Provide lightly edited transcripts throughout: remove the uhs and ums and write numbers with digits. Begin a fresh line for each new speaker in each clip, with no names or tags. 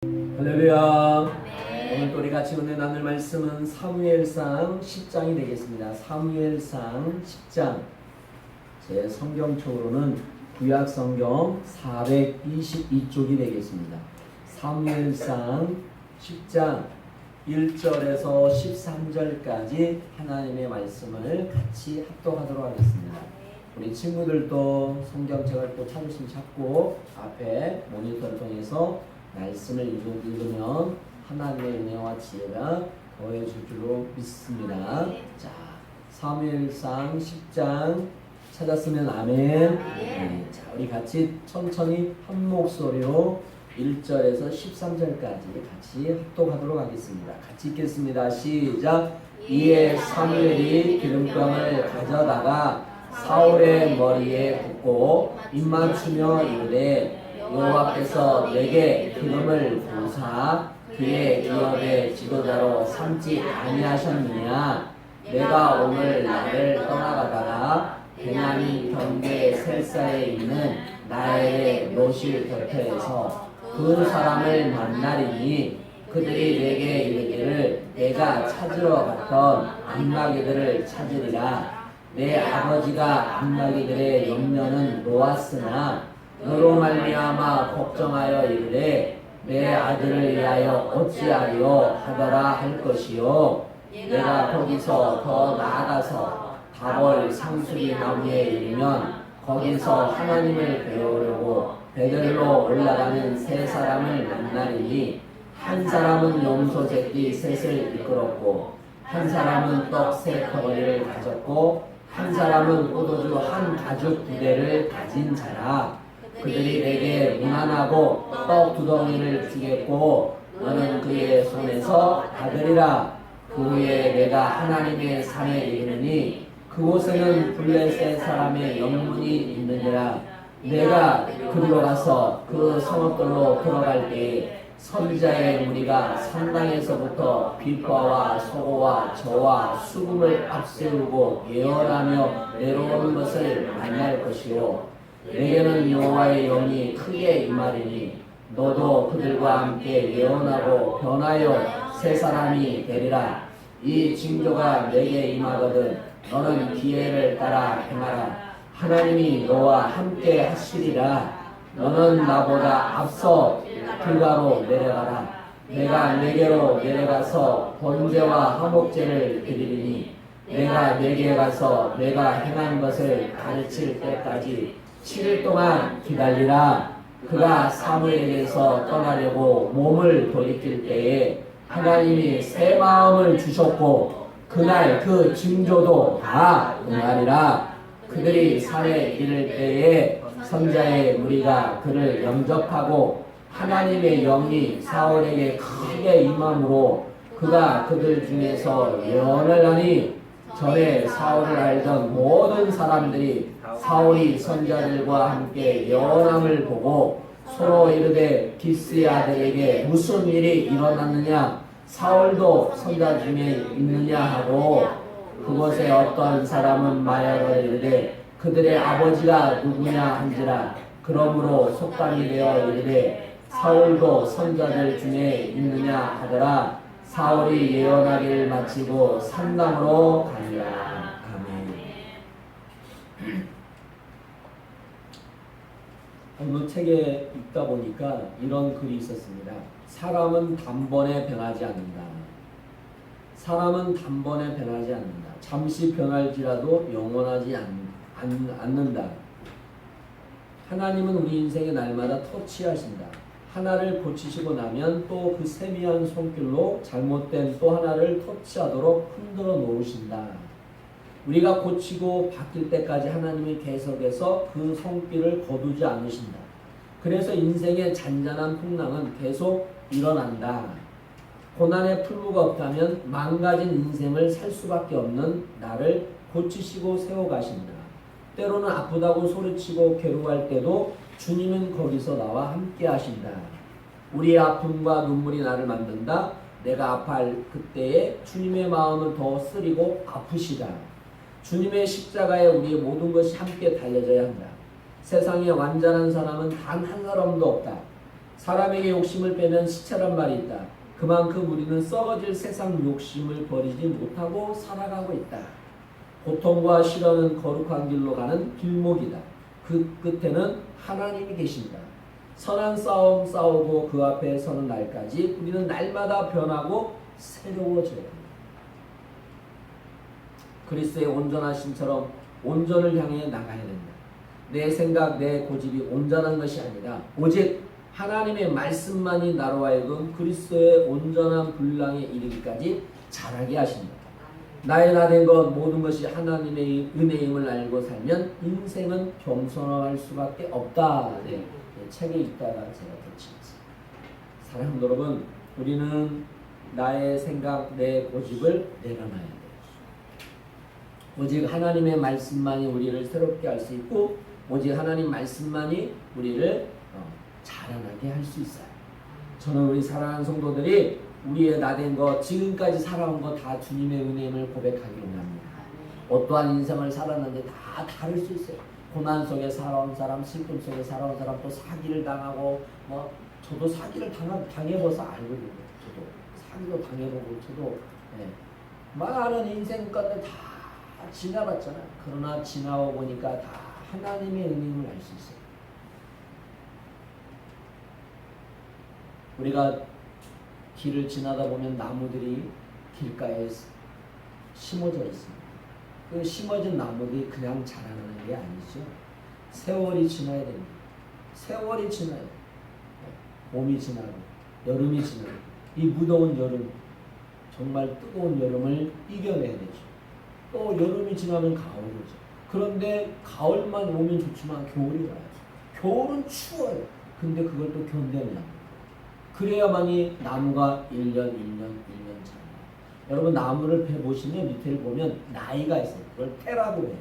할렐루야.
네.
오늘 또 우리 같이 은혜 나눌 말씀은 사무엘상 10장이 되겠습니다. 사무엘상 10장. 제 성경책으로는 구약 성경 422쪽이 되겠습니다. 사무엘상 10장 1절에서 13절까지 하나님의 말씀을 같이 합독하도록 하겠습니다. 우리 친구들도 성경책을 또 찾으시면 찾고 앞에 모니터를 통해서 말씀을 읽으면 하나님의 은혜와 지혜가 더해질 줄로 믿습니다. 자, 사무엘상 10장 찾았으면 아멘. 네. 자, 우리 같이 천천히 한 목소리로 1절에서 13절까지 같이 합독하도록 하겠습니다. 같이 읽겠습니다. 시작. 이에 사무엘이 기름감을 가져다가 사울의 머리에 붓고 입맞추며 이르되 여호와께서 내게 기름을 부사 그의 기업의 지도자로 삼지 아니하셨느냐. 내가 오늘 나를 떠나가다가 베냐민 경계 셀사에 있는 나엘의 노실 곁에서 그 사람을 만나리니 그들이 내게 이르기를 내가 찾으러 갔던 안마기들을 찾으리라. 내 아버지가 안마기들의 염려는 놓았으나 너로 말미암아 걱정하여 이르되 내 아들을 위하여 어찌하리요 하더라 할 것이요. 내가 거기서 더 나아가서 다볼 상수리 나무에 이르면 거기서 하나님을 배우려고 베들로 올라가는 세 사람을 만나리니 한 사람은 염소 새끼 셋을 이끌었고 한 사람은 떡 세 덩어리를 가졌고 한 사람은 포도주 한 가죽 부대를 가진 자라. 그들이 내게 무난하고 떡 2덩이를 주겠고 너는 그의 손에서 받으리라. 그 후에 내가 하나님의 산에 이르니 그곳에는 블레셋 사람의 영문이 있느니라. 내가 그리로 가서 그 성읍들로 들어갈 때에 선지자의 무리가 산당에서부터 비파와 소고와 저와 수금을 앞세우고 예언하며 내려오는 것을 만날 것이요. 내게는 여호와의 영이 크게 임하리니 너도 그들과 함께 예언하고 변하여 새 사람이 되리라. 이 징조가 내게 임하거든 너는 기회를 따라 행하라. 하나님이 너와 함께 하시리라. 너는 나보다 앞서 길가로 내려가라. 내가 내게로 내려가서 번제와 화목제를 드리리니 내가 내게 가서 내가 행한 것을 가르칠 때까지 7일 동안 기다리라. 그가 사무엘에게서 떠나려고 몸을 돌이킬 때에 하나님이 새 마음을 주셨고 그날 그 징조도 다 응하리라. 그들이 산에 이를 때에 선자의 무리가 그를 영접하고 하나님의 영이 사울에게 크게 임함으로 그가 그들 중에서 예언을 하니 전에 사울을 알던 모든 사람들이 사울이 선자들과 함께 예언함을 보고 서로 이르되 기스의 아들에게 무슨 일이 일어났느냐. 사울도 선자 중에 있느냐 하고 그곳에 어떤 사람은 말하여 이르되 그들의 아버지가 누구냐 한지라. 그러므로 속담이 되어 이르되 사울도 선자들 중에 있느냐 하더라. 사울이 예언하기를 마치고 산당으로 가니라. 아멘. 어느 책에 읽다 보니까 이런 글이 있었습니다. 사람은 단번에 변하지 않는다. 사람은 단번에 변하지 않는다. 잠시 변할지라도 영원하지 않는다. 하나님은 우리 인생의 날마다 터치하신다. 하나를 고치시고 나면 또 그 세미한 손길로 잘못된 또 하나를 터치하도록 흔들어 놓으신다. 우리가 고치고 바뀔 때까지 하나님이 계속해서 그 손길을 거두지 않으신다. 그래서 인생의 잔잔한 풍랑은 계속 일어난다. 고난의 풀무가 없다면 망가진 인생을 살 수밖에 없는 나를 고치시고 세워가신다. 때로는 아프다고 소리치고 괴로워할 때도 주님은 거기서 나와 함께 하신다. 우리의 아픔과 눈물이 나를 만든다. 내가 아파할 그때에 주님의 마음은 더 쓰리고 아프시다. 주님의 십자가에 우리의 모든 것이 함께 달려져야 한다. 세상에 완전한 사람은 단 한 사람도 없다. 사람에게 욕심을 빼면 시체란 말이 있다. 그만큼 우리는 썩어질 세상 욕심을 버리지 못하고 살아가고 있다. 고통과 시련은 거룩한 길로 가는 길목이다. 그 끝에는 하나님이 계신다. 선한 싸움 싸우고 그 앞에 서는 날까지 우리는 날마다 변하고 새로워져야 합니다. 그리스도의 온전하심처럼 온전을 향해 나가야 된다. 내 생각, 내 고집이 온전한 것이 아니라 오직 하나님의 말씀만이 나로 하여금 그리스도의 온전한 분량에 이르기까지 자라게 하신다. 나의 나된 것 모든 것이 하나님의 은혜임을 알고 살면 인생은 겸손할 수밖에 없다. 네. 책에 있다가 제가 덧치겠습니다. 사랑하는 여러분, 우리는 나의 생각, 내 고집을 내려놔야 돼요. 오직 하나님의 말씀만이 우리를 새롭게 할 수 있고 오직 하나님 말씀만이 우리를 자라나게 할 수 있어요. 저는 우리 사랑하는 성도들이 우리의 나된 것, 지금까지 살아온 것 다 주님의 은혜임을 고백하기를 원합니다. 어떠한 인생을 살았는데 다 다를 수 있어요. 고난 속에 살아온 사람, 슬픔 속에 살아온 사람, 또 사기를 당하고, 저도 사기를 당해봐서 알거든요. 저도 사기도 당해보고, 저도 많은 인생 가운데 다 지나봤잖아요. 그러나 지나와 보니까 다 하나님의 은혜임을 알 수 있어요. 우리가 길을 지나다 보면 나무들이 길가에 심어져 있습니다. 그 심어진 나무들이 그냥 자라나는 게 아니죠. 세월이 지나야 됩니다. 세월이 지나요. 봄이 지나고 여름이 지나고 이 무더운 여름, 정말 뜨거운 여름을 이겨내야 되죠. 또 여름이 지나면 가을이 오죠. 그런데 가을만 오면 좋지만 겨울이 와요. 겨울은 추워요. 근데 그걸 또 견뎌내야 합니다. 그래야만이 나무가 1년 자랍니다. 여러분 나무를 보시면 밑에를 보면 나이가 있어요. 그걸 태라고 해요.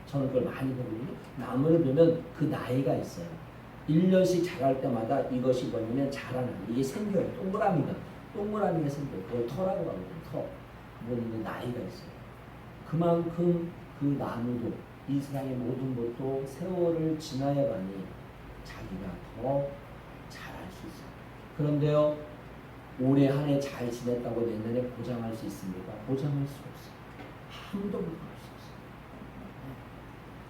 저는 그걸 많이 보거든요. 나무를 보면 그 나이가 있어요. 1년씩 자랄 때마다 이것이 뭐냐면 자라나요. 이게 생겨요. 동그라미가 생겨요. 그걸 터라고 하거든요. 터. 그거는 나이가 있어요. 그만큼 그 나무도 이 세상의 모든 것도 세월을 지나야만이 자기가 더 자랄 수 있어요. 그런데요, 올해 한 해 잘 지냈다고 내년에 보장할 수 있습니까? 보장할 수 없어요. 아무도 보장할 수 없어요.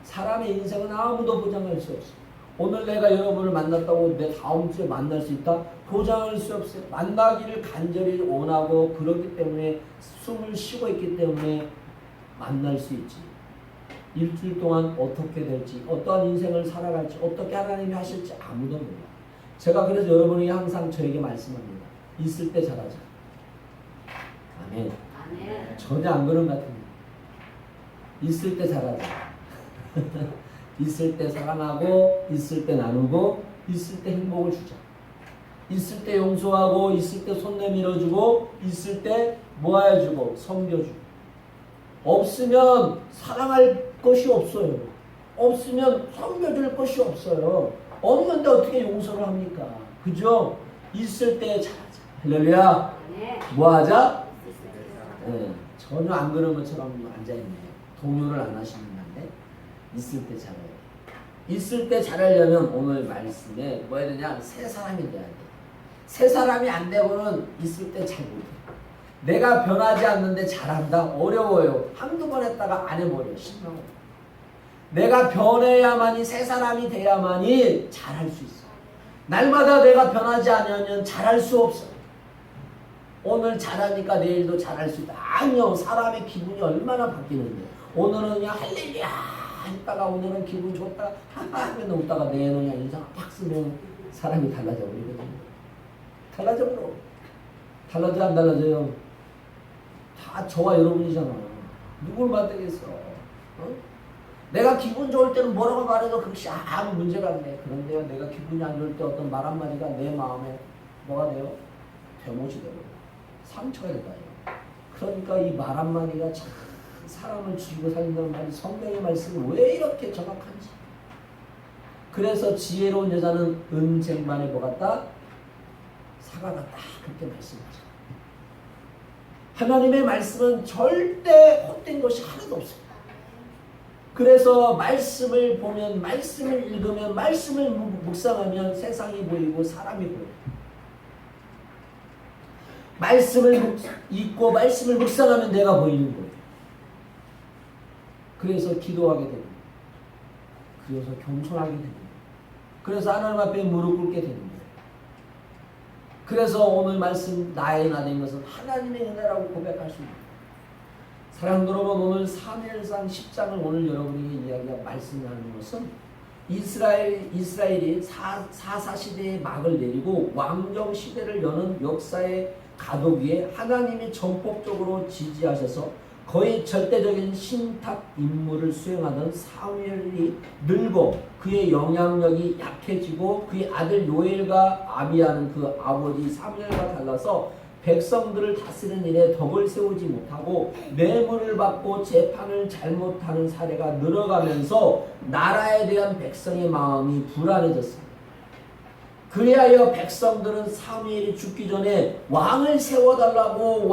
사람의 인생은 아무도 보장할 수 없어요. 오늘 내가 여러분을 만났다고 내 다음 주에 만날 수 있다? 보장할 수 없어요. 만나기를 간절히 원하고 그렇기 때문에 숨을 쉬고 있기 때문에 만날 수 있지. 일주일 동안 어떻게 될지, 어떠한 인생을 살아갈지, 어떻게 하나님이 하실지 아무도 몰라. 제가 그래서 여러분이 항상 저에게 말씀합니다. 있을 때 잘하자. 아멘. 아멘. 전혀 안 그런 것 같습니다. 있을 때 잘하자. 있을 때 사랑하고, 있을 때 나누고, 있을 때 행복을 주자. 있을 때 용서하고, 있을 때 손 내밀어주고, 있을 때 모아주고, 섬겨주고. 없으면 사랑할 것이 없어요. 없으면 섬겨줄 것이 없어요. 없는데 어떻게 용서를 합니까? 그죠? 있을 때 잘하자. 할렐루야. 뭐하자? 네, 전혀 안 그런 것처럼 앉아있네요. 동요를 안 하시는 건데 있을 때 잘해야 돼. 있을 때 잘하려면 오늘 말씀에 뭐 해야 되냐? 새 사람이 돼야 돼. 새 사람이 안 되고는 있을 때 잘 못해. 내가 변하지 않는데 잘한다? 어려워요. 한두 번 했다가 안 해버려. 신나고. 내가 변해야만이 새 사람이 돼야만이 잘할 수 있어. 날마다 내가 변하지 않으면 잘할 수 없어. 오늘 잘하니까 내일도 잘할 수 있다. 아니요. 사람의 기분이 얼마나 바뀌는데. 오늘은 그냥 할렐루야 했다가 오늘은 기분 좋다가 하하 하면 웃다가 내일은 그냥 인상 팍 쓰면 사람이 달라져 버리거든요. 달라져 버려. 달라져 안 달라져요? 다 저와 여러분이잖아. 누굴 만들겠어? 내가 기분 좋을 때는 뭐라고 말해도 그것이 아무 문제가 안 돼. 그런데요, 내가 기분이 안 좋을 때 어떤 말 한마디가 내 마음에 뭐가 돼요? 대못이 되고 상처가 될까요? 그러니까 이 말 한마디가 참 사람을 죽이고 살린다는 말이 성경의 말씀이 왜 이렇게 정확한지. 그래서 지혜로운 여자는 은쟁반에 뭐 같다? 사과 같다. 그렇게 말씀하죠. 하나님의 말씀은 절대 헛된 것이 하나도 없어요. 그래서 말씀을 보면, 말씀을 읽으면, 말씀을 묵상하면 세상이 보이고 사람이 보여요. 말씀을 읽고 말씀을 묵상하면 내가 보이는 거예요. 그래서 기도하게 됩니다. 그래서 겸손하게 됩니다. 그래서 하나님 앞에 무릎 꿇게 되는 거예요. 그래서 오늘 말씀 나의 나된 것은 하나님의 은혜라고 고백할 수 있습니다. 사랑하는 여러분, 오늘 사무엘상 10장을 오늘 여러분에게 이야기한 말씀하는 것은 이스라엘이 사사 시대의 막을 내리고 왕정 시대를 여는 역사의 가독 위에 하나님이 전폭적으로 지지하셔서 거의 절대적인 신탁 임무를 수행하던 사무엘이 늙고 그의 영향력이 약해지고 그의 아들 요엘과 아비야는 그 아버지 사무엘과 달라서 백성들을 다스리는 일에 덕을 세우지 못하고 뇌물을 받고 재판을 잘못하는 사례가 늘어가면서 나라에 대한 백성의 마음이 불안해졌습니다. 그리하여 백성들은 사무엘이 죽기 전에 왕을 세워달라고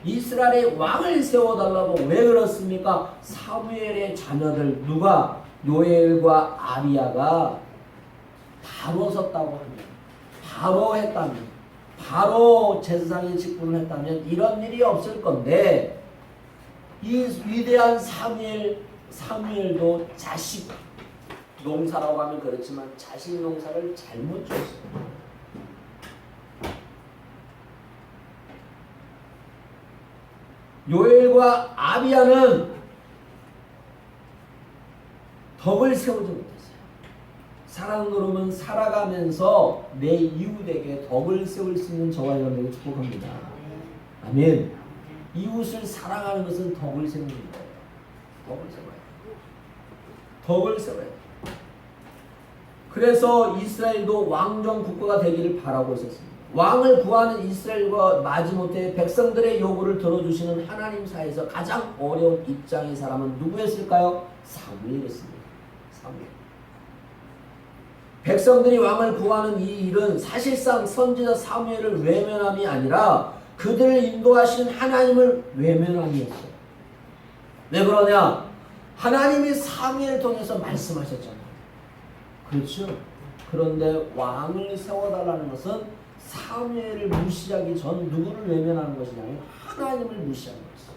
이스라엘의 왕을 세워달라고. 왜 그렇습니까? 사무엘의 자녀들 누가 요엘과 아비야가 바로 섰다고 합니다. 바로 했다면, 바로 제사장의 직분을 했다면 이런 일이 없을 건데, 이 위대한 사무엘도 자식 농사라고 하면 그렇지만 자식 농사를 잘못 줬어요. 요엘과 아비야는 덕을 세우지 못했어요. 사랑하는 여러분, 살아가면서 내 이웃에게 덕을 세울 수 있는 저와 여러분에게 축복합니다. 아멘. 이웃을 사랑하는 것은 덕을 세우는 거예요. 덕을 세워야 돼요. 그래서 이스라엘도 왕정 국가가 되기를 바라고 있었습니다. 왕을 구하는 이스라엘과 마지못해 백성들의 요구를 들어주시는 하나님 사이에서 가장 어려운 입장의 사람은 누구였을까요? 사무엘이었습니다. 사무엘. 백성들이 왕을 구하는 이 일은 사실상 선지자 사무엘을 외면함이 아니라 그들을 인도하시는 하나님을 외면함이었어요. 왜 그러냐? 하나님이 사무엘을 통해서 말씀하셨잖아요. 그렇죠? 그런데 왕을 세워달라는 것은 사무엘을 무시하기 전 누구를 외면하는 것이냐면 하나님을 무시하는 것이죠.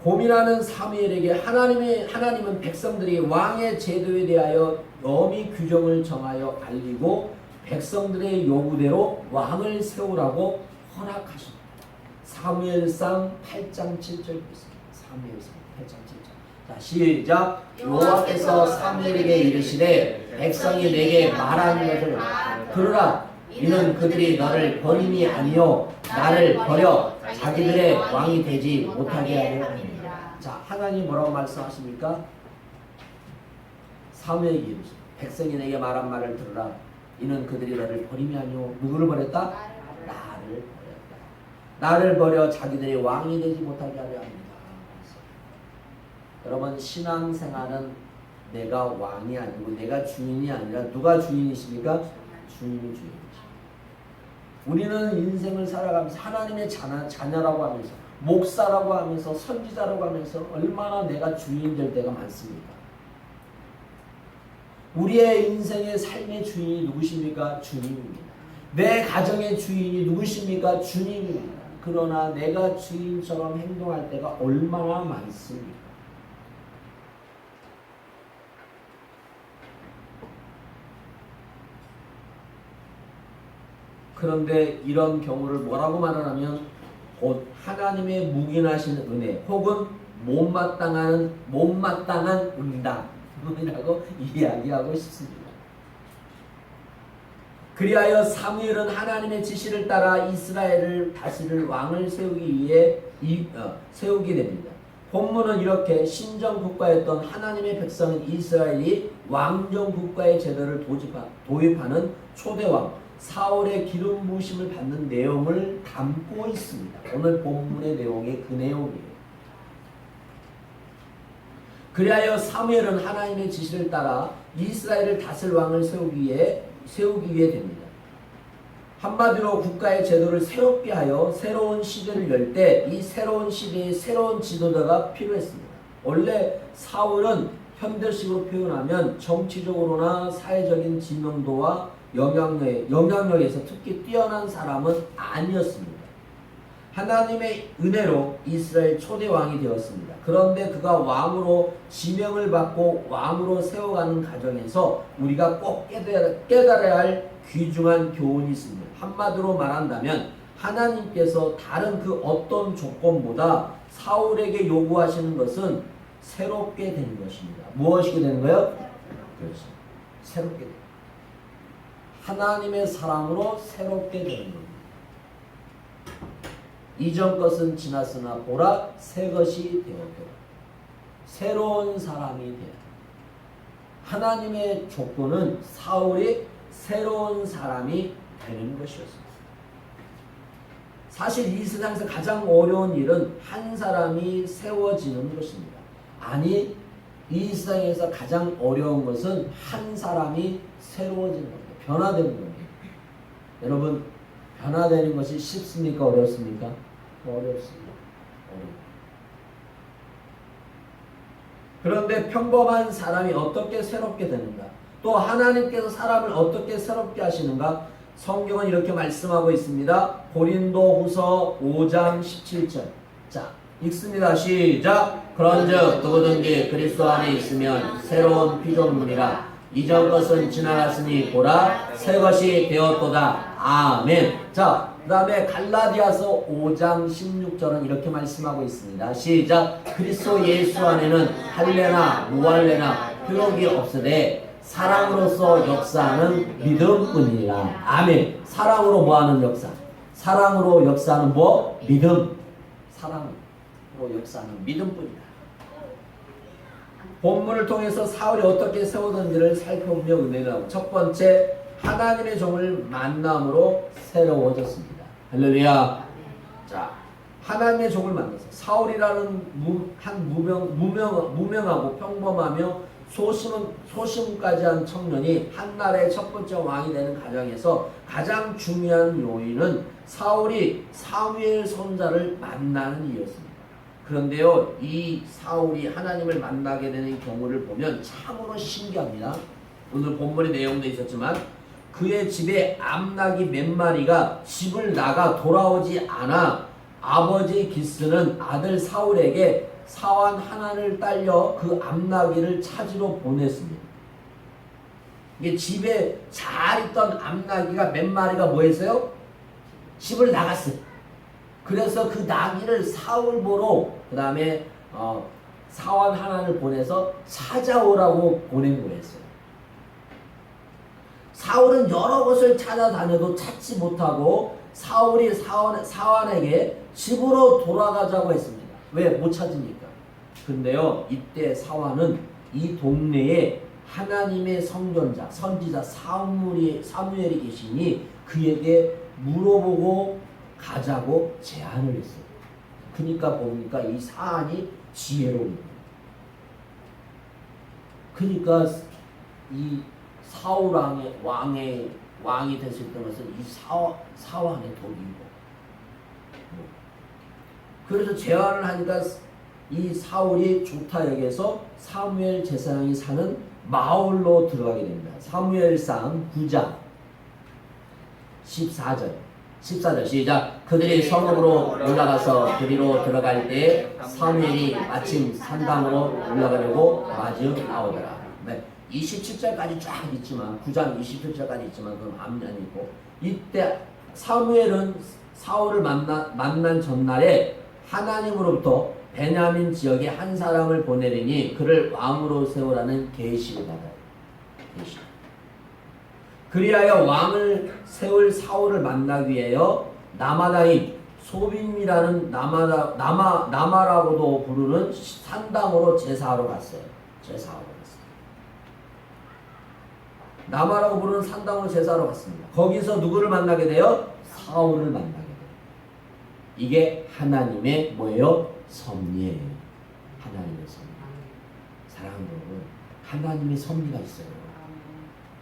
고민하는 사무엘에게 하나님은 백성들이 왕의 제도에 대하여 엄히 규정을 정하여 알리고 백성들의 요구대로 왕을 세우라고 허락하십니다. 사무엘상 8장 7절 보겠습니다. 사무엘상 8장 7절. 자, 시작. 여호와께서 사무엘에게 이르시되 백성이 내게 말하는 것을 들으라. 이는 그들이 너를 버림이 아니요 나를 버려 자기들의 왕이 되지 못하게 하려 합니다. 자, 하나님 뭐라고 말씀하십니까? 사무엘에게 이르시되 백성이 내게 말한 말을 들으라. 이는 그들이 너를 버림이 아니요 누구를 버렸다? 나를 버렸다. 나를 버려 자기들의 왕이 되지 못하게 하려 합니다. 여러분, 신앙생활은 내가 왕이 아니고 내가 주인이 아니라 누가 주인이십니까? 주님이 주인이십니다. 우리는 인생을 살아가면서 하나님의 자녀라고 하면서 목사라고 하면서 선지자라고 하면서 얼마나 내가 주인 될 때가 많습니까? 우리의 인생의 삶의 주인이 누구십니까? 주님입니다. 내 가정의 주인이 누구십니까? 주님입니다. 그러나 내가 주인처럼 행동할 때가 얼마나 많습니까? 그런데 이런 경우를 뭐라고 말하냐면 곧 하나님의 묵인하신 은혜 혹은 못마땅한 응답이라고 이야기하고 싶습니다. 그리하여 사무엘은 하나님의 지시를 따라 이스라엘을 다스릴 왕을 세우게 됩니다. 본문은 이렇게 신정 국가였던 하나님의 백성인 이스라엘이 왕정 국가의 제도를 도입하는 초대왕 사울의 기름 부으심을 받는 내용을 담고 있습니다. 오늘 본문의 내용이 그 내용이에요. 그리하여 사무엘은 하나님의 지시를 따라 이스라엘을 다스릴 왕을 세우기 위해 됩니다. 한마디로 국가의 제도를 새롭게 하여 새로운 시대를 열 때 이 새로운 시대에 새로운 지도자가 필요했습니다. 원래 사울은 현대식으로 표현하면 정치적으로나 사회적인 지명도와 영향력에서 특히 뛰어난 사람은 아니었습니다. 하나님의 은혜로 이스라엘 초대 왕이 되었습니다. 그런데 그가 왕으로 지명을 받고 왕으로 세워가는 과정에서 우리가 꼭 깨달아야 할 귀중한 교훈이 있습니다. 한마디로 말한다면 하나님께서 다른 그 어떤 조건보다 사울에게 요구하시는 것은 새롭게 되는 것입니다. 무엇이게 되는 거예요? 그렇죠. 새롭게 되는 거예요. 하나님의 사랑으로 새롭게 되는 겁니다. 이전 것은 지났으나 보라 새 것이 되었도다. 새로운 사람이 되었다. 하나님의 조건은 사울이 새로운 사람이 되는 것이었습니다. 사실 이 세상에서 가장 어려운 일은 한 사람이 세워지는 것입니다. 아니, 이 세상에서 가장 어려운 것은 한 사람이 새로워지는 겁니다. 변화되는 겁니다. 여러분, 변화되는 것이 쉽습니까? 어렵습니까? 어렵습니다. 그런데 평범한 사람이 어떻게 새롭게 되는가? 또 하나님께서 사람을 어떻게 새롭게 하시는가? 성경은 이렇게 말씀하고 있습니다. 고린도후서 5장 17절. 자, 읽습니다. 시작. 그런즉 누구든지 그리스도 안에 있으면 새로운 피조물이라. 이전 것은 지나갔으니 보라 새 것이 되었도다. 아멘. 자, 그 다음에 갈라디아서 5장 16절은 이렇게 말씀하고 있습니다. 시작. 그리스도 예수 안에는 할례나 무할례나 표록이 없으되 사랑으로서 역사하는 믿음뿐이라. 아멘. 사랑으로 뭐하는 역사? 사랑으로 역사하는 뭐? 믿음. 사랑으로 역사하는 믿음뿐이라. 본문을 통해서 사울이 어떻게 세우던지를 살펴보며 은혜를 하고, 첫 번째, 하나님의 종을 만남으로 새로워졌습니다. 할렐루야. 자, 하나님의 종을 만나서 사울이라는 무명하고 평범하며 소심까지 한 청년이 한나라의 첫 번째 왕이 되는 과정에서 가장 중요한 요인은 사울이 사무엘 선지자를 만나는 이유였습니다. 그런데요, 이 사울이 하나님을 만나게 되는 경우를 보면 참으로 신기합니다. 오늘 본문의 내용도 있었지만 그의 집에 암나귀 몇 마리가 집을 나가 돌아오지 않아 아버지 기스는 아들 사울에게 사환 하나를 딸려 그 암나귀를 찾으러 보냈습니다. 이게 집에 잘 있던 암나귀가 몇 마리가 뭐 했어요? 집을 나갔어요. 그래서 그 나귀를 사울 보러 그 다음에 사환 하나를 보내서 찾아오라고 보낸 거였어요. 사울은 여러 곳을 찾아다녀도 찾지 못하고 사울이 사환에게 집으로 돌아가자고 했습니다. 왜? 못 찾으니까. 근데요, 이때 사환은 이 동네에 하나님의 선지자 사무엘이 계시니 그에게 물어보고 가자고 제안을 했어요. 그러니까 보니까 이 사안이 지혜로운 거예요. 그러니까 이 사울 왕이 됐을 때는 이 사환의 덕이고, 그래서 제안을 하니까 이 사울이 좋다 여기서 사무엘 제사장이 사는 마을로 들어가게 됩니다. 사무엘상 9장 14절 시작. 그들이 성읍으로 올라가서 그리로 들어갈 때 사무엘이 마침 산당으로 올라가려고 마주 나오더라. 네. 27절까지 쫙 있지만 9장 27절까지 있지만 그건 앞면이고, 이때 사무엘은 사울을 만난 전날에 하나님으로부터 베냐민 지역에 한 사람을 보내리니 그를 왕으로 세우라는 계시를 받아요. 계시. 그리하여 왕을 세울 사울을 만나기 위하여 나마다임 소빔이라는 나마라고도 부르는 산당으로 제사하러 갔어요. 나마라고 부르는 산당으로 제사하러 갔습니다. 거기서 누구를 만나게 돼요? 사울을 만나게 돼요. 이게 하나님의 뭐예요? 섭리예요. 하나님의 섭리. 사랑하는 여러분, 하나님의 섭리가 있어요.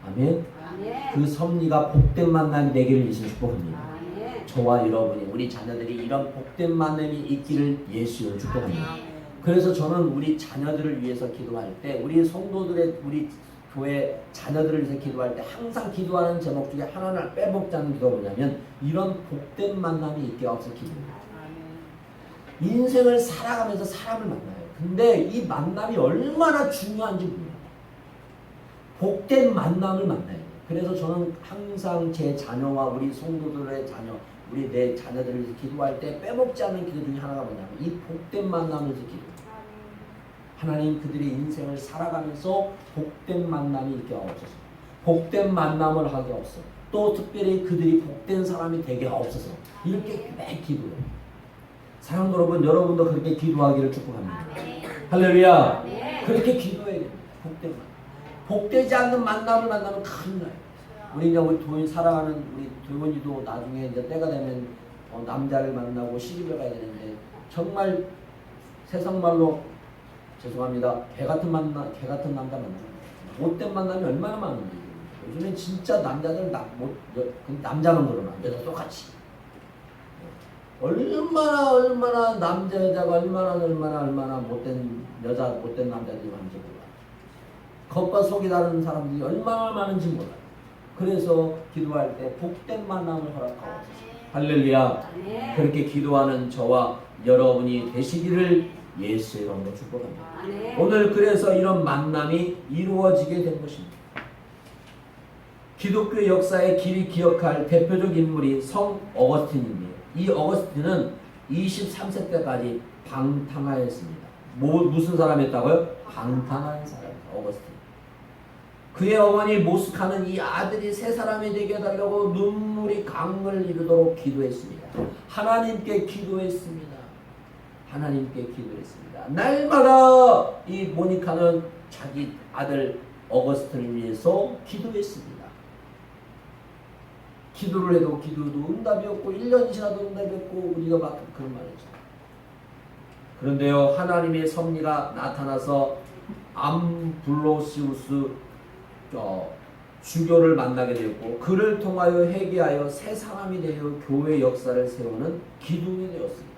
아멘.
아멘.
그 섭리가 복된 만남이 되기를 예수 축복합니다.
아멘.
저와 여러분이 우리 자녀들이 이런 복된 만남이 있기를 예수로 축복합니다.
아멘.
그래서 저는 우리 자녀들을 위해서 기도할 때 우리 성도들의 우리 교회 자녀들을 위해서 기도할 때 항상 기도하는 제목 중에 하나를 빼먹지 않는 기도가 뭐냐면 이런 복된 만남이 있게 하옵소서 기도입니다. 인생을 살아가면서 사람을 만나요. 근데 이 만남이 얼마나 중요한지 몰라요. 복된 만남을 만나야 돼요. 그래서 저는 항상 제 자녀와 우리 성도들의 자녀, 우리 내 자녀들을 위해서 기도할 때 빼먹지 않는 기도 중에 하나가 뭐냐면 이 복된 만남을 위해서 기도해요. 하나님 그들의 인생을 살아가면서 복된 만남이 있게 하옵소서. 복된 만남을 하게 하옵소서. 또 특별히 그들이 복된 사람이 되게 하옵소서. 이렇게 매 기도해요. 사랑하는 여러분, 여러분도 그렇게 기도하기를 축복합니다. 할렐루야. 그렇게 기도해야 됩니다. 복된 만남. 복되지 않는 만남을 만나면 큰일 나요. 우리 도인 사랑하는 우리 도인이도 나중에 이제 때가 되면 남자를 만나고 시집을 가야 되는데 정말 세상 말로 죄송합니다. 개 같은 남자 만나요. 못된 만남이 얼마나 많은지. 요즘엔 진짜 남자들 남자만 그러나 여자 똑같이. 얼마나 남자 여자가 얼마나 못된 여자 못된 남자들이 많은지 몰라. 겉과 속이 다른 사람들이 얼마나 많은지 몰라. 그래서 기도할 때 복된 만남을 허락하옵소서. 할렐루야. 그렇게 기도하는 저와 여러분이 되시기를 예수의 이름으로 축복합니다. 오늘 그래서 이런 만남이 이루어지게 된 것입니다. 기독교 역사의 길이 기억할 대표적 인물이 성 어거스틴입니다. 이 어거스틴은 23세 때까지 방탕하였습니다. 무슨 사람이었다고요? 방탕한 사람, 어거스틴. 그의 어머니 모스카는 이 아들이 새 사람이 되게 해달라고 눈물이 강을 이루도록 기도했습니다. 하나님께 기도했습니다. 날마다 이 모니카는 자기 아들 어거스틴을 위해서 기도했습니다. 기도를 해도 기도도 응답이 없고 1년이 지나도 응답이 없고 우리가 막 그런 말이죠. 그런데요, 하나님의 섭리가 나타나서 암블로시우스 주교를 만나게 되었고 그를 통하여 회개하여 새 사람이 되어 교회 역사를 세우는 기둥이 되었습니다.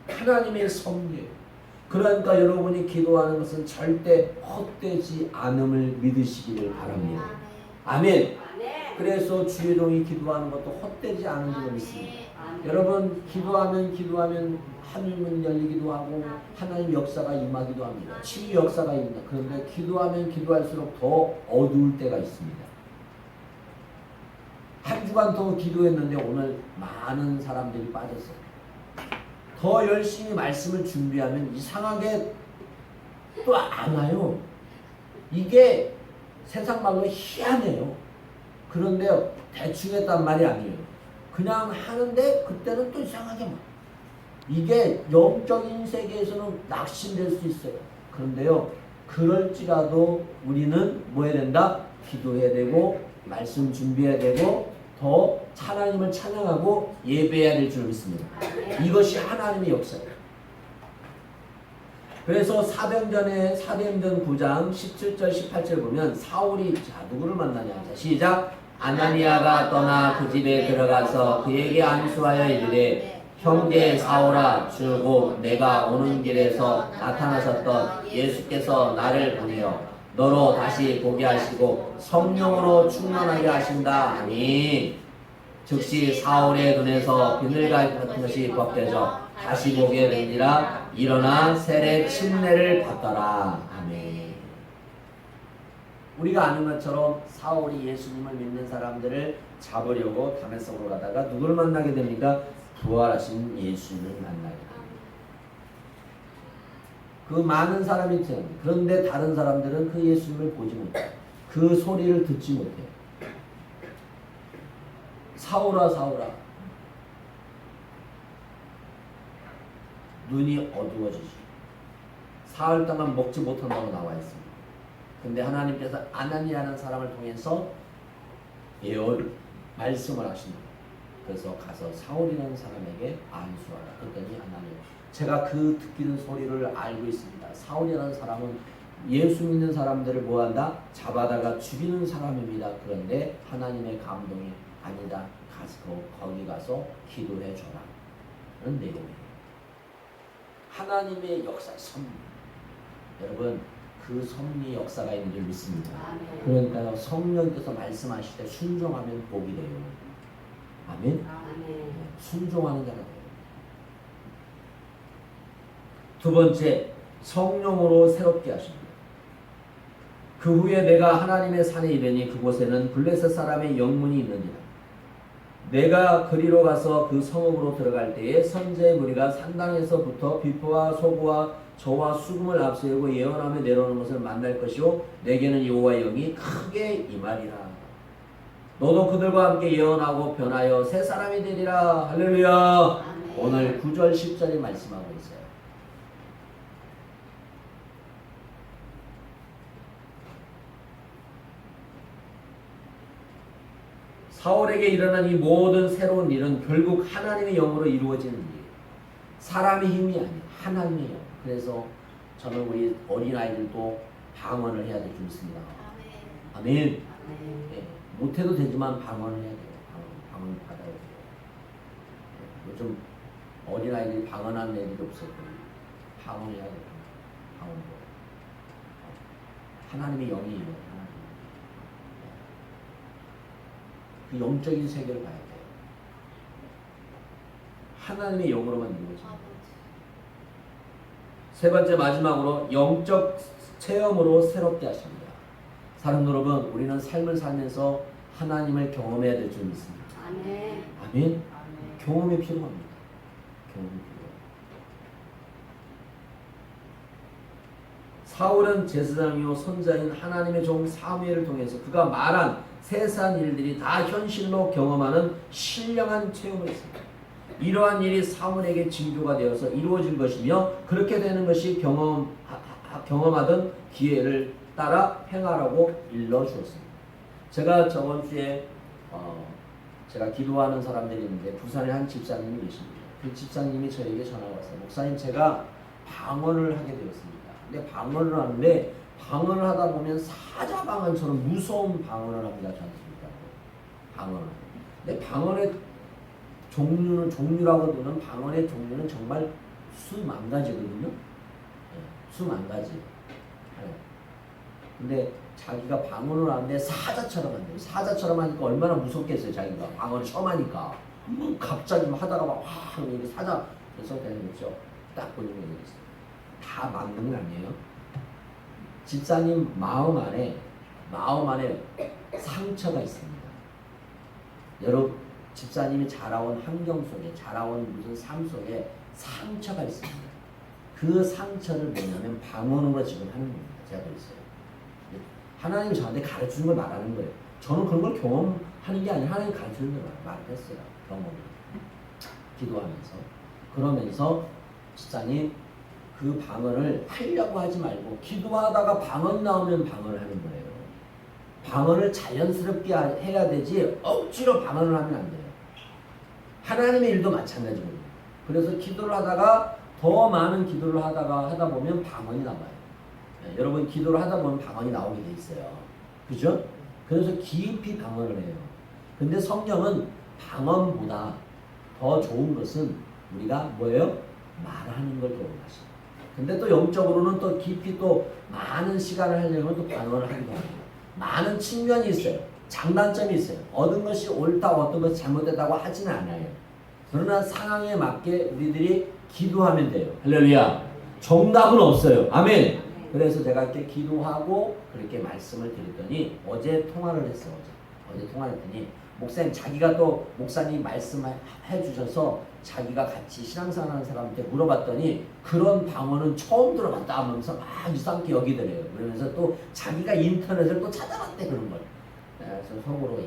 하나님의 섭리예요. 그러니까 여러분이 기도하는 것은 절대 헛되지 않음을 믿으시기를 바랍니다. 아멘. 그래서 주의 종이 기도하는 것도 헛되지 않은 줄 믿습니다. 여러분 기도하면 하늘문 열리기도 하고 하나님 역사가 임하기도 합니다. 치유 역사가 임합니다. 그런데 기도하면 기도할수록 더 어두울 때가 있습니다. 한 주간 더 기도했는데 오늘 많은 사람들이 빠졌어요. 더 열심히 말씀을 준비하면 이상하게 또 안 와요. 이게 세상 말로 희한해요. 그런데 대충 했단 말이 아니에요. 그냥 하는데 그때는 또 이상하게 막. 이게 영적인 세계에서는 낙심될 수 있어요. 그런데요, 그럴지라도 우리는 뭐 해야 된다? 기도해야 되고 말씀 준비해야 되고 더 하나님을 찬양하고 예배해야 될 줄 믿습니다. 이것이 하나님의 역사예요. 그래서 사도행전 9장 17절 18절 보면 사울이 누구를 만나냐? 시작. 아나니아가 떠나 그 집에 들어가서 그에게 안수하여 이르되 형제 사울아, 주고 내가 오는 길에서 나타나셨던 예수께서 나를 보내어 너로 다시 보게 하시고 성령으로 충만하게 하신다 하니 즉시 사울의 눈에서 비늘가시 같은 것이 벗겨져 다시 보게 되니라. 일어나 세례 침례를 받더라. 아멘. 우리가 아는 것처럼 사울이 예수님을 믿는 사람들을 잡으려고 다메섹으로 가다가 누구를 만나게 됩니까? 부활하신 예수님을 만나게 됩니다. 그 많은 사람이 있어요. 그런데 다른 사람들은 그 예수님을 보지 못해요. 그 소리를 듣지 못해요. 사울아, 사울아. 눈이 어두워지지. 사흘 동안 먹지 못한다고 나와 있습니다. 근데 하나님께서 아나니아라는 사람을 통해서 말씀을 하십니다. 그래서 가서 사울이라는 사람에게 안수하라. 그랬더니 아나니아, 제가 그 듣기는 소리를 알고 있습니다. 사울이라는 사람은 예수 믿는 사람들을 뭐한다? 잡아다가 죽이는 사람입니다. 그런데 하나님의 감동이 아니다. 거기 가서 기도해 줘라. 그런 내용이에요. 하나님의 역사 섭리. 여러분 그 섭리 역사가 있는 줄 믿습니다. 그러니까요 성령께서 말씀하실 때 순종하면 복이 돼요. 아멘. 순종하는 자가 돼요. 두 번째, 성령으로 새롭게 하십니다. 그 후에 내가 하나님의 산에 이르니 그곳에는 블레셋 사람의 영문이 있느니라. 내가 그리로 가서 그 성읍으로 들어갈 때에 선지자의 무리가 산당에서부터 비포와 소고와 저와 수금을 앞세우고 예언하며 내려오는 것을 만날 것이요 내게는 여호와의 영이 크게 임하리라. 너도 그들과 함께 예언하고 변하여 새 사람이 되리라. 할렐루야. 아멘. 오늘 9절 10절이 말씀하고 있어요. 사울에게 일어난 이 모든 새로운 일은 결국 하나님의 영으로 이루어지는 일이에요. 사람의 힘이 아니에요. 하나님의 영. 그래서 저는 우리 어린아이들도 방언을 해야 될 줄 믿습니다. 아멘. 아멘. 네, 못해도 되지만 방언을 해야 돼요. 방언을 받아야 돼요. 네, 요즘 어린아이들이 방언하는 애들이 없어요. 방언을 해야 돼요. 방언으로. 하나님의 영이 임해요. 그 영적인 세계를 봐야 돼요. 하나님의 영으로만 이루어집니다. 세 번째 마지막으로 영적 체험으로 새롭게 하십니다. 사랑 여러분, 우리는 삶을 살면서 하나님을 경험해야 될 줄 믿습니다. 아멘. 아멘. 경험이 필요합니다. 경험이 필요해요. 사울은 제사장이요 선자인 하나님의 종 사무엘을 통해서 그가 말한 세세한 일들이 다 현실로 경험하는 신령한 체험을 했습니다. 이러한 일이 사울에게 징조가 되어서 이루어진 것이며 그렇게 되는 것이 경험하던 기회를 따라 행하라고 일러주었습니다. 제가 저번 주에 제가 기도하는 사람들이 있는데 부산에 한 집사님이 계십니다. 그 집사님이 저에게 전화가 왔어요. 목사님 제가 방언을 하게 되었습니다. 근데 방언을 하는데 방언을 하다 보면 사자방언처럼 무서운 방언을 합니다. 저한테 방언을. 근데 방언의 종류라고 두는 방언의 종류는 정말 수만 가지거든요. 수만 가지. 근데 자기가 방언을 하는데 사자처럼 한대요. 사자처럼 하니까 얼마나 무섭겠어요. 자기가 방언을 처음 하니까. 갑자기 하다가 막 이렇게 사자 그래서 되는 거죠. 딱 보는 게 있어요. 다 맞는 건 아니에요. 집사님 마음 안에 상처가 있습니다. 여러분 집사님이 자라온 환경 속에 자라온 무슨 삶 속에 상처가 있습니다. 그 상처를 뭐냐면 방언으로 지금 하는 겁니다. 제가 그랬어요. 하나님이 저한테 가르치는 걸 말하는 거예요. 저는 그런 걸 경험하는 게 아니라 하나님이 가르치는 걸 말을 했어요. 경험을 기도하면서 그러면서 집사님 그 방언을 하려고 하지 말고 기도하다가 방언 나오면 방언을 하는 거예요. 방언을 자연스럽게 해야 되지 억지로 방언을 하면 안 돼요. 하나님의 일도 마찬가지거든요. 그래서 기도를 하다가 더 많은 기도를 하다 보면 방언이 나와요. 네, 여러분 기도를 하다 보면 방언이 나오게 돼 있어요. 그죠? 그래서 깊이 방언을 해요. 근데 성경은 방언보다 더 좋은 것은 우리가 뭐예요? 말하는 걸 도움하시죠. 근데 또 영적으로는 또 깊이 또 많은 시간을 하려면 또 방언을 하기도 합니다. 많은 측면이 있어요. 장단점이 있어요. 얻은 것이 옳다, 어떤 것이 잘못됐다고 하지는 않아요. 그러나 상황에 맞게 우리들이 기도하면 돼요. 할렐루야. 정답은 없어요. 아멘. 그래서 제가 이렇게 기도하고 그렇게 말씀을 드렸더니 어제 통화를 했어요. 어제 통화를 했더니 목사님 자기가 또 목사님 말씀해 주셔서 자기가 같이 신앙생활하는 사람한테 물어봤더니 그런 방언은 처음 들어봤다 하면서 막 이상하게 여기더래요. 그러면서 또 자기가 인터넷을 또 찾아봤대 그런 걸. 그래서 속으로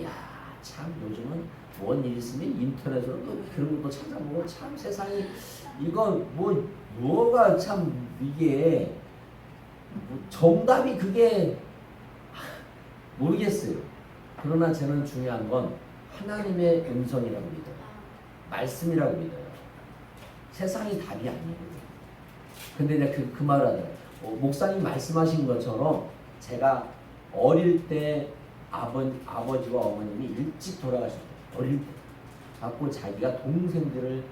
참 요즘은 뭔 일 있으면 인터넷으로 또 그런 것도 찾아보고 참 세상이 이거 뭐가 참 이게 정답이 그게 모르겠어요. 그러나 저는 중요한 건 하나님의 음성이라고 믿어요. 말씀이라고 믿어요. 세상이 답이 아니거든요. 근데 이제 그 말을 하더라고요. 목사님 말씀하신 것처럼 제가 어릴 때 아버지와 어머님이 일찍 돌아가셨어요. 어릴 때. 갖고 자기가 동생들을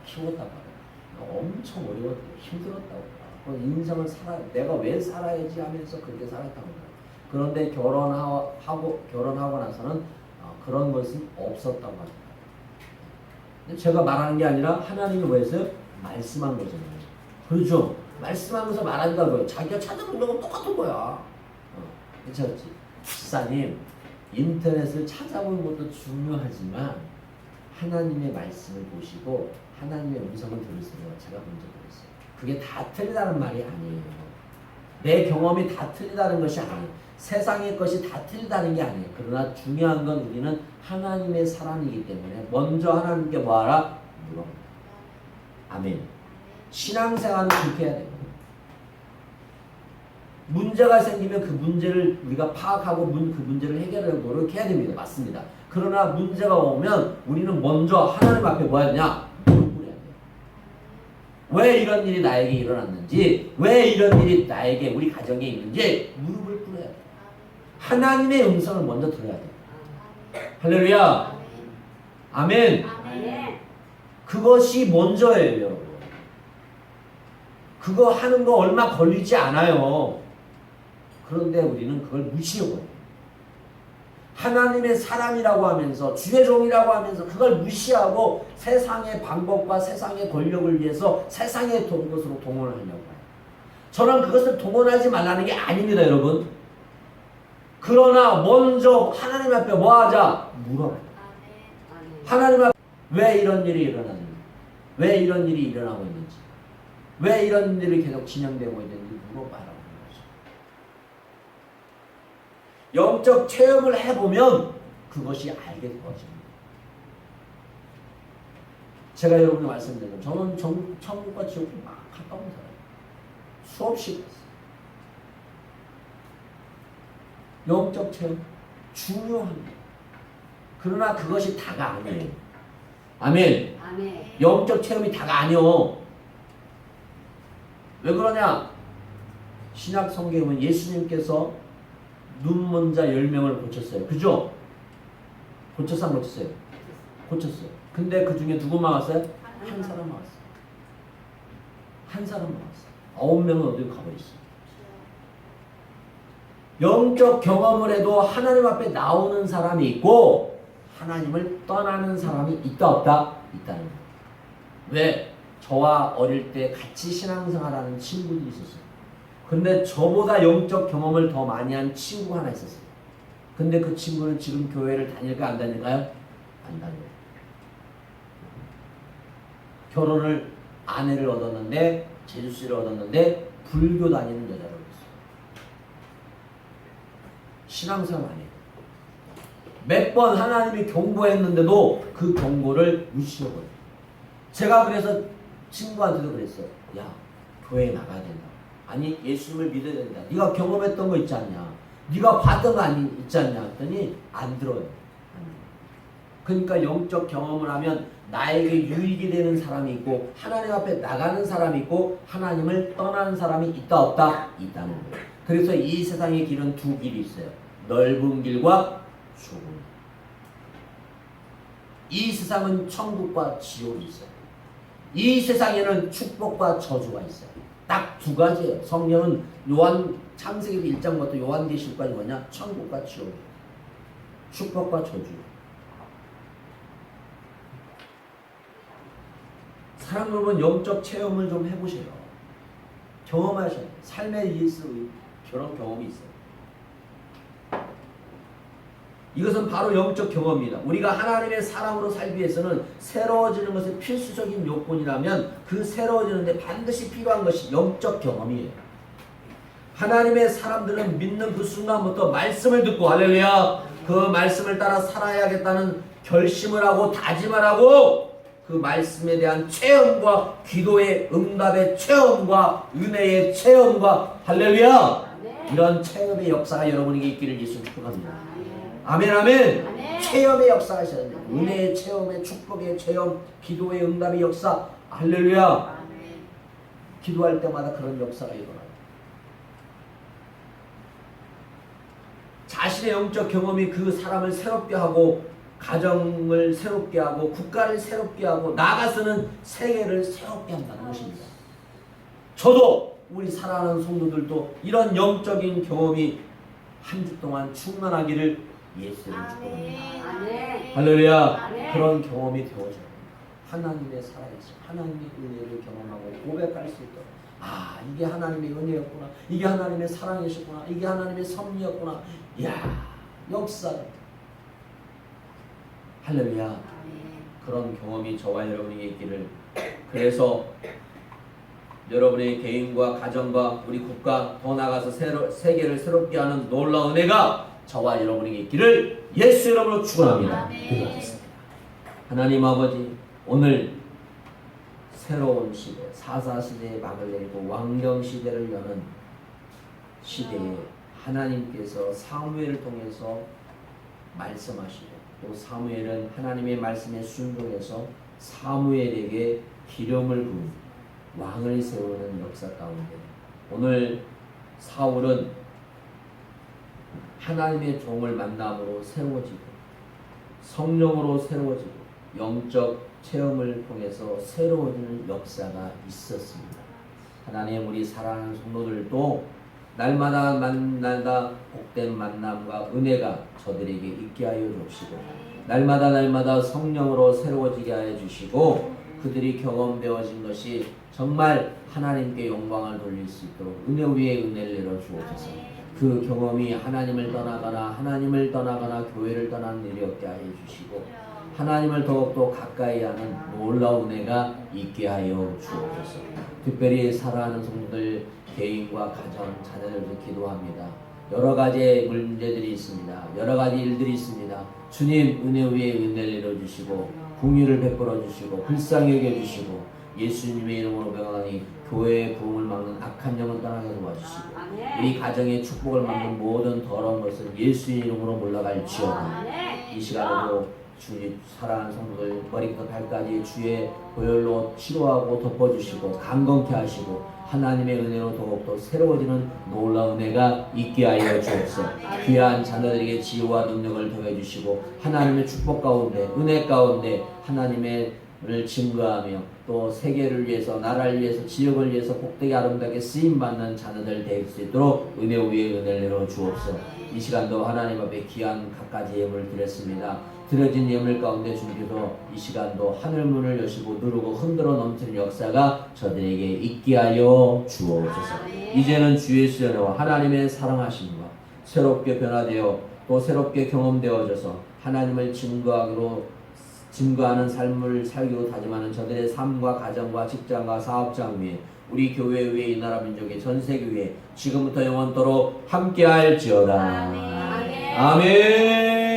키웠다고 하더라고요. 엄청 어려웠대요. 힘들었다고 하더라고요. 인생을 내가 왜 살아야지 하면서 그렇게 살았다고 하더라고요. 그런데 결혼하고 나서는 그런 것은 없었다고 하더라고요. 제가 말하는 게 아니라 하나님이 뭐 했어요? 말씀한 거잖아요. 그렇죠? 말씀하면서 말한다는 거예요. 자기가 찾아본 적은 똑같은 거야. 괜찮지? 집사님, 인터넷을 찾아보는 것도 중요하지만 하나님의 말씀을 보시고 하나님의 음성을 들으세요. 제가 먼저 그랬어요. 그게 다 틀리다는 말이 아니에요. 내 경험이 다 틀리다는 것이 아니에요. 세상의 것이 다 틀리다는 게 아니에요. 그러나 중요한 건 우리는 하나님의 사람이기 때문에 먼저 하나님께 뭐하라? 물어봅니다. 아멘. 신앙생활은 그렇게 해야 돼요. 문제가 생기면 그 문제를 우리가 파악하고 그 문제를 해결하려고 노력해야 됩니다. 맞습니다. 그러나 문제가 오면 우리는 먼저 하나님 앞에 뭐 해야 되냐? 무릎 꿇어야 돼요. 왜 이런 일이 나에게 일어났는지, 왜 이런 일이 나에게 우리 가정에 있는지 무릎을 꿇어야 돼요. 하나님의 음성을 먼저 들어야 돼요. 할렐루야. 아멘. 그것이 먼저예요, 여러분. 그거 하는 거 얼마 걸리지 않아요. 그런데 우리는 그걸 무시해버려요. 하나님의 사람이라고 하면서 주의 종이라고 하면서 그걸 무시하고 세상의 방법과 세상의 권력을 위해서 세상의 것으로 동원을 하려고 해요. 저는 그것을 동원하지 말라는 게 아닙니다, 여러분. 그러나 먼저 하나님 앞에 뭐하자? 물어봐요. 하나님 앞에 왜 이런 일이 일어났는지, 왜 이런 일이 일어나고 있는지, 왜 이런 일이 계속 진행되고 있는지 물어봐라고 하는 거죠. 영적 체험을 해보면 그것이 알게 되어집니다. 제가 여러분께 말씀드린 저는 천국과 지옥이 막 가까운 사람이에요. 수없이 봤어요. 영적 체험 중요합니다. 그러나 그것이 다가 아니에요. 아멘.
아멘.
영적 체험이 다가 아니요. 왜 그러냐? 신약 성경에 보면 예수님께서 눈먼 자 10명을 고쳤어요. 그죠? 고쳤어요? 안 고쳤어요? 고쳤어요. 근데 그 중에 누구만 왔어요? 한 사람만 왔어요. 한 사람만 왔어요. 9명은 어디 가버렸어요. 영적 경험을 해도 하나님 앞에 나오는 사람이 있고 하나님을 떠나는 사람이 있다 없다? 있다는 거예요. 왜? 저와 어릴 때 같이 신앙생활하는 친구들이 있었어요. 근데 저보다 영적 경험을 더 많이 한 친구가 하나 있었어요. 근데 그 친구는 지금 교회를 다닐까 안 다닐까요? 안 다녀요. 결혼을 아내를 얻었는데 제주씨를 얻었는데 불교 다니는 여자라고 했어요. 신앙생활 안 해요. 몇 번 하나님이 경고했는데도 그 경고를 무시해버려요. 제가 그래서 친구한테도 그랬어요. 야, 교회에 나가야 된다. 아니, 예수님을 믿어야 된다. 네가 경험했던 거 있지 않냐? 네가 봤던 거 있지 않냐? 했더니 안 들어요. 그러니까 영적 경험을 하면 나에게 유익이 되는 사람이 있고 하나님 앞에 나가는 사람이 있고 하나님을 떠나는 사람이 있다 없다? 있다는 거예요. 그래서 이 세상의 길은 두 길이 있어요. 넓은 길과 좁은 길. 이 세상은 천국과 지옥이 있어요. 이 세상에는 축복과 저주가 있어요. 딱 두 가지예요. 성경은 창세기 1장부터 요한계시록까지 뭐냐? 천국과 지옥, 축복과 저주. 사랑 여러분, 영적 체험을 좀 해보세요. 경험하셔요. 삶의 예수의 그런 경험이 있어요. 이것은 바로 영적 경험입니다. 우리가 하나님의 사람으로 살기 위해서는 새로워지는 것이 필수적인 요건이라면 그 새로워지는데 반드시 필요한 것이 영적 경험이에요. 하나님의 사람들은 믿는 그 순간부터 말씀을 듣고 할렐루야 그 말씀을 따라 살아야겠다는 결심을 하고 다짐을 하고 그 말씀에 대한 체험과 기도의 응답의 체험과 은혜의 체험과 할렐루야 이런 체험의 역사가 여러분에게 있기를 예수 축복합니다. 아멘 아멘.
아멘.
체험의 역사가 있어야 돼요. 은혜의 체험의 축복의 체험 기도의 응답의 역사 할렐루야.
아멘.
기도할 때마다 그런 역사가 일어나요. 자신의 영적 경험이 그 사람을 새롭게 하고 가정을 새롭게 하고 국가를 새롭게 하고 나아가서는 세계를 새롭게 한다는 것입니다. 저도 우리 사랑하는 성도들도 이런 영적인 경험이 한 주 동안 충만하기를 예수님 축복합니다. 할렐루야. 그런 경험이 되어져요. 하나님의 살아계심, 하나님의 은혜를 경험하고 고백할 수 있도록, 아, 이게 하나님의 은혜였구나, 이게 하나님의 사랑이셨구나, 이게 하나님의 섭리였구나. 이야, 역사. 할렐루야. 그런 경험이 저와 여러분에게 있기를. 그래서 여러분의 개인과 가정과 우리 국가, 더 나아가서 세계를 새롭게 하는 놀라운 은혜가 저와 여러분에게 있기를 예수 이름으로 축원합니다. 기도하겠습니다. 하나님 아버지, 오늘 새로운 시대, 사사시대의 막을 내리고 왕정시대를 여는 시대에 하나님께서 사무엘을 통해서 말씀하시고, 또 사무엘은 하나님의 말씀에 순종해서 사무엘에게 기름을 부은 왕을 세우는 역사 가운데 오늘 사울은 하나님의 종을 만남으로 새로워지고 성령으로 새로워지고 영적 체험을 통해서 새로워지는 역사가 있었습니다. 하나님, 우리 사랑하는 성도들도 날마다 만나다 복된 만남과 은혜가 저들에게 있게 하여 주시고, 날마다 성령으로 새로워지게 하여 주시고, 그들이 경험되어진 것이 정말 하나님께 영광을 돌릴 수 있도록 은혜 위에 은혜를 내려 주옵소서. 그 경험이 하나님을 떠나거나 교회를 떠나는 일이 없게 하여 주시고, 하나님을 더욱더 가까이 하는 놀라운 은혜가 있게 하여 주옵소서. 특별히 사랑하는 성도들 개인과 가정, 자녀들도 기도합니다. 여러 가지 문제들이 있습니다. 여러 가지 일들이 있습니다. 주님, 은혜 위에 은혜를 내려주시고 긍휼을 베풀어 주시고 불쌍히 여겨주시고 예수님의 이름으로 명하니 교회의 부흥을 막는 악한 영을 떠나게 도와주시고 우리 가정의 축복을 막는 모든 더러운 것은 예수의 이름으로 물러갈지어다. 이 시간에도 주님 사랑하는 성도들 머리부터 발까지 주의 보혈로 치료하고 덮어주시고 강건케 하시고 하나님의 은혜로 더욱더 새로워지는 놀라운 은혜가 있게 하여 주옵소서. 귀한 자녀들에게 지혜와 능력을 더해주시고 하나님의 축복 가운데 은혜 가운데 하나님의 을 증거하며 또 세계를 위해서 나라를 위해서 지역을 위해서 복되게 아름답게 쓰임받는 자녀들 될 수 있도록 은혜 위에 은혜를 내려 주옵소서. 이 시간도 하나님 앞에 귀한 갖가지 예물을 드렸습니다. 드려진 예물 가운데 주님께서 이 시간도 하늘문을 여시고 누르고 흔들어 넘치는 역사가 저들에게 있게 하여 주옵소서. 이제는 주 예수의 은혜와 하나님의 사랑하심과 새롭게 변화되어 또 새롭게 경험되어져서 하나님을 증거하는 삶을 살기로 다짐하는 저들의 삶과 가정과 직장과 사업장 위에 우리 교회 위에 이 나라 민족의 전 세계 위에 지금부터 영원토록 함께할지어다. 아멘.